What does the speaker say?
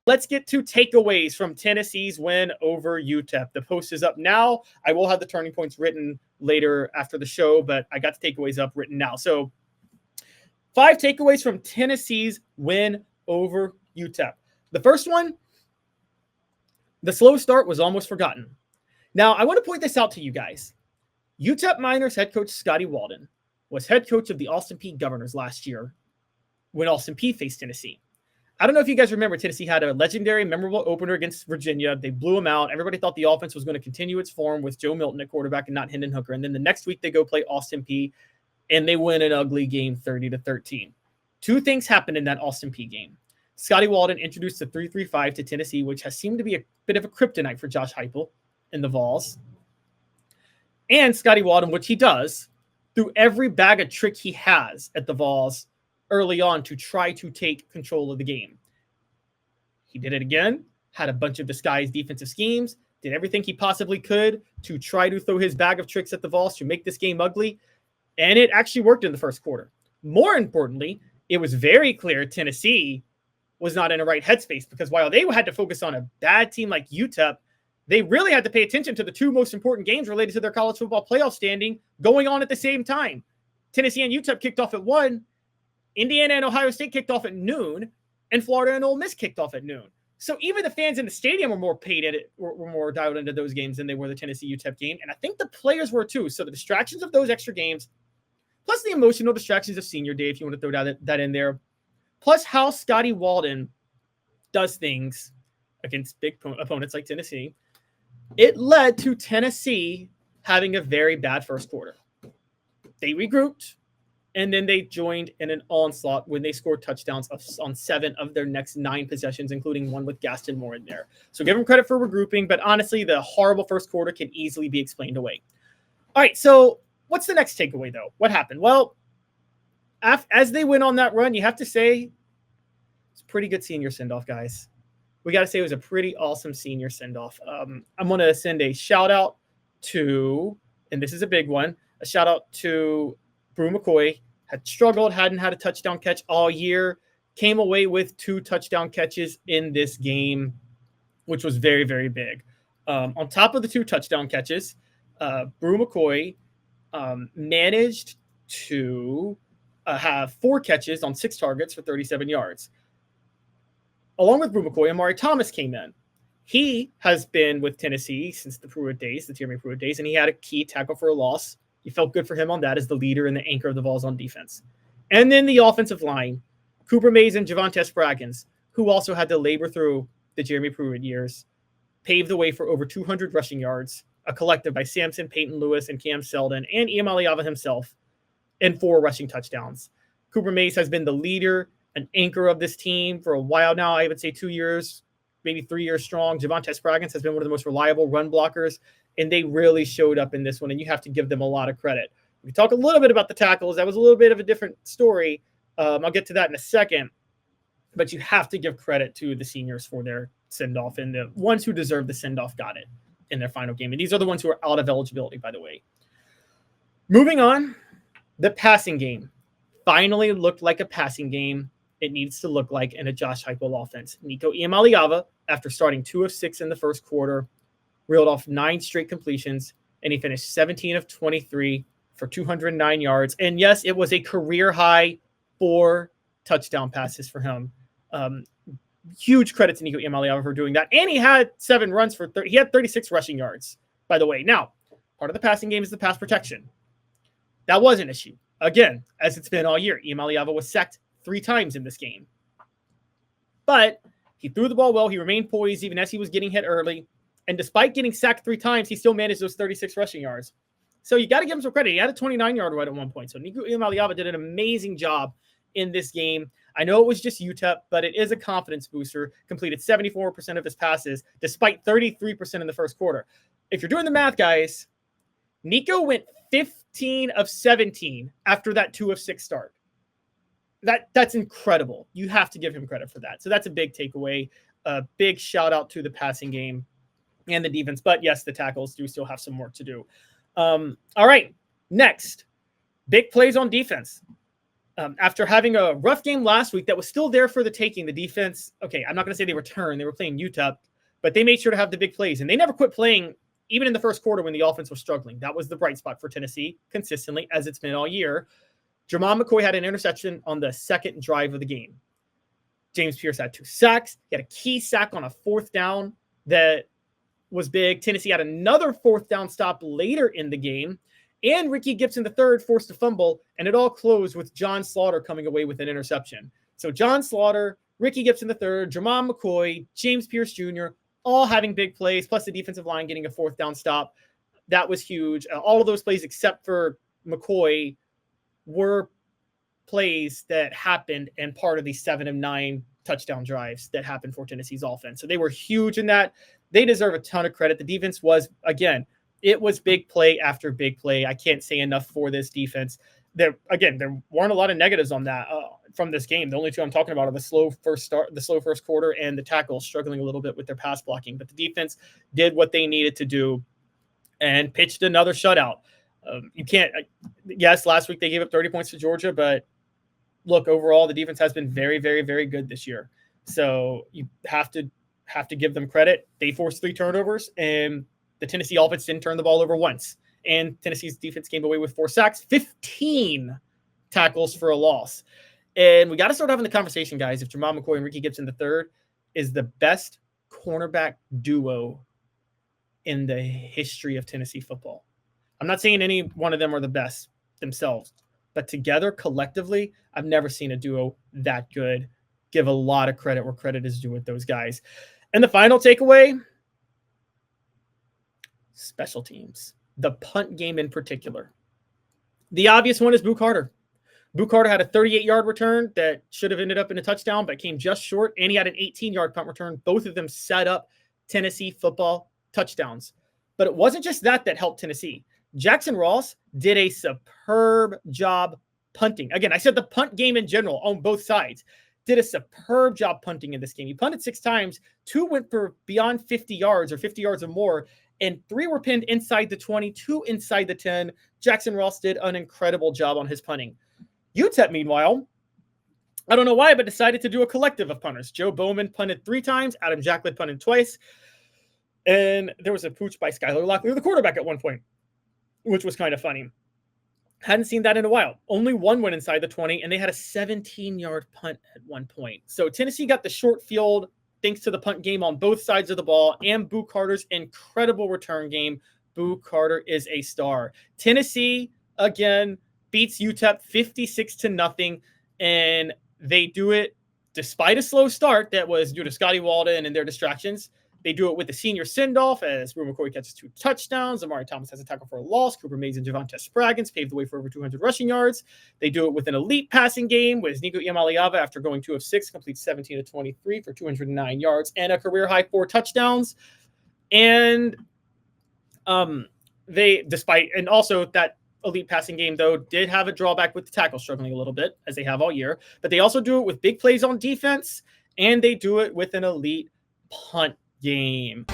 let's get to takeaways from Tennessee's win over UTEP. The post is up now. I will have the turning points written later after the show, but I got the takeaways up written now. So 5 takeaways from Tennessee's win over UTEP. The first one, the slow start was almost forgotten. Now, I want to point this out to you guys. UTEP Miners head coach Scotty Walden was head coach of the Austin Peay Governors last year when Austin Peay faced Tennessee. I don't know if you guys remember, Tennessee had a legendary, memorable opener against Virginia. They blew them out. Everybody thought the offense was going to continue its form with Joe Milton at quarterback and not Hendon Hooker. And then the next week they go play Austin Peay, and they win an ugly game 30-13. 2 things happened in that Austin Peay game. Scotty Walden introduced the 3-3-5 to Tennessee, which has seemed to be a bit of a kryptonite for Josh Heupel in the Vols. And Scotty Walden, which he does, threw every bag of trick he has at the Vols early on to try to take control of the game. He did it again, had a bunch of disguised defensive schemes, did everything he possibly could to try to throw his bag of tricks at the Vols to make this game ugly, and it actually worked in the first quarter. More importantly, it was very clear Tennessee was not in the right headspace, because while they had to focus on a bad team like UTEP, they really had to pay attention to the 2 most important games related to their college football playoff standing going on at the same time. Tennessee and UTEP kicked off at 1, Indiana and Ohio State kicked off at noon, and Florida and Ole Miss kicked off at noon. So even the fans in the stadium were more paid at it, were more dialed into those games than they were the Tennessee UTEP game. And I think the players were too. So the distractions of those extra games, plus the emotional distractions of senior day, if you want to throw that in there, plus how Scotty Walden does things against big opponents like Tennessee, it led to Tennessee having a very bad first quarter. They regrouped, and then they joined in an onslaught when they scored touchdowns on 7 of their next 9 possessions, including one with Gaston Moore in there. So give them credit for regrouping, but honestly, the horrible first quarter can easily be explained away. All right, so what's the next takeaway, though? What happened? Well, as they went on that run, you have to say it's a pretty good senior send-off, guys. We got to say it was a pretty awesome senior send-off. I'm going to send a shout-out to, and this is a big one, a shout-out to Brew McCoy. Had struggled, hadn't had a touchdown catch all year, came away with 2 touchdown catches in this game, which was very, very big. On top of the 2 touchdown catches, Brew McCoy managed to have 4 catches on 6 targets for 37 yards. Along with Brew McCoy, Amari Thomas came in. He has been with Tennessee since the Pruitt days, the Jeremy Pruitt days, and he had a key tackle for a loss. You felt good for him on that as the leader and the anchor of the Vols on defense. And then the offensive line, Cooper Mays and Javonte Spraggins, who also had to labor through the Jeremy Pruitt years, paved the way for over 200 rushing yards, a collective by Samson, Peyton Lewis, and Cam Selden, and Iamaleava himself, and 4 rushing touchdowns. Cooper Mays has been the leader, an anchor of this team for a while now. I would say 2 years, maybe 3 years strong. Javonte Spraggins has been one of the most reliable run blockers, and they really showed up in this one, and you have to give them a lot of credit. We talk a little bit about the tackles. That was a little bit of a different story. I'll get to that in a second, but you have to give credit to the seniors for their send-off, and the ones who deserve the send-off got it in their final game. And these are the ones who are out of eligibility, by the way. Moving on, the passing game finally looked like a passing game it needs to look like in a Josh Heupel offense. Nico Iamaleava, after starting 2 of 6 in the first quarter, reeled off 9 straight completions, and he finished 17 of 23 for 209 yards. And yes, it was a career high 4 touchdown passes for him. Huge credit to Nico Iamaleava for doing that. And he had 7 runs for he had 36 rushing yards, by the way. Now, part of the passing game is the pass protection. That was an issue. Again, as it's been all year, Iamaleava was sacked 3 times in this game. But he threw the ball well. He remained poised even as he was getting hit early. And despite getting sacked 3 times, he still managed those 36 rushing yards. So you got to give him some credit. He had a 29-yard run at one point. So Nico Iamaleava did an amazing job in this game. I know it was just UTEP, but it is a confidence booster. Completed 74% of his passes, despite 33% in the first quarter. If you're doing the math, guys, Nico went 15 of 17 after that 2 of 6 start. That's incredible. You have to give him credit for that. So that's a big takeaway. A big shout out to the passing game and the defense. But yes, the tackles do still have some work to do. All right, next, big plays on defense. After having a rough game last week that was still there for the taking, the defense, okay, I'm not going to say they returned. They were playing UTEP, but they made sure to have the big plays. And they never quit playing, even in the first quarter when the offense was struggling. That was the bright spot for Tennessee consistently, as it's been all year. Jamal McCoy had an interception on the second drive of the game. James Pierce had 2 sacks. He had a key sack on a 4th down that was big. Tennessee had another 4th down stop later in the game. And Ricky Gibson III forced a fumble, and it all closed with John Slaughter coming away with an interception. So John Slaughter, Ricky Gibson III, Jamal McCoy, James Pierce Jr., all having big plays, plus the defensive line getting a 4th down stop. That was huge. All of those plays, except for McCoy, were plays that happened and part of the 7 of 9 touchdown drives that happened for Tennessee's offense. So they were huge in that. They deserve a ton of credit. The defense was, again, it was big play after big play. I can't say enough for this defense. There weren't a lot of negatives on that from this game. The only two I'm talking about are the slow first quarter, and the tackles struggling a little bit with their pass blocking. But the defense did what they needed to do and pitched another shutout. Yes, last week they gave up 30 points to Georgia, but look, overall the defense has been very, very, very good this year. So you have to give them credit. They forced 3 turnovers, and the Tennessee offense didn't turn the ball over once. And Tennessee's defense came away with 4 sacks, 15 tackles for a loss. And we got to start having the conversation, guys, if Jamal McCoy and Ricky Gibson III is the best cornerback duo in the history of Tennessee football. I'm not saying any one of them are the best themselves, but together, collectively, I've never seen a duo that good. Give a lot of credit where credit is due with those guys. And the final takeaway, special teams, the punt game in particular. The obvious one is Boo Carter. Boo Carter had a 38-yard return that should have ended up in a touchdown, but came just short, and he had an 18-yard punt return. Both of them set up Tennessee football touchdowns. But it wasn't just that helped Tennessee. Jackson Ross did a superb job punting. Again, I said the punt game in general on both sides did a superb job punting in this game. He punted 6 times. 2 went for beyond 50 yards or 50 yards or more, and 3 were pinned inside the 20, 2 inside the 10. Jackson Ross did an incredible job on his punting. UTEP, meanwhile, I don't know why, but decided to do a collective of punters. Joe Bowman punted 3 times. Adam Jacklett punted twice. And there was a pooch by Skylar Locklear, the quarterback, at one point, which was kind of funny. Hadn't seen that in a while. Only 1 went inside the 20, and they had a 17-yard punt at one point. So Tennessee got the short field thanks to the punt game on both sides of the ball and Boo Carter's incredible return game. Boo Carter is a star. Tennessee, again, beats UTEP 56-0, and they do it despite a slow start that was due to Scotty Walden and their distractions. They do it with the senior send-off as Brew McCoy catches 2 touchdowns. Amari Thomas has a tackle for a loss. Cooper Mays and Javonte Spraggins paved the way for over 200 rushing yards. They do it with an elite passing game with Nico Iamaleava, after going 2 of 6, completes 17 of 23 for 209 yards and a career-high 4 touchdowns. And and also that elite passing game, though, did have a drawback with the tackle struggling a little bit, as they have all year. But they also do it with big plays on defense, and they do it with an elite punt game.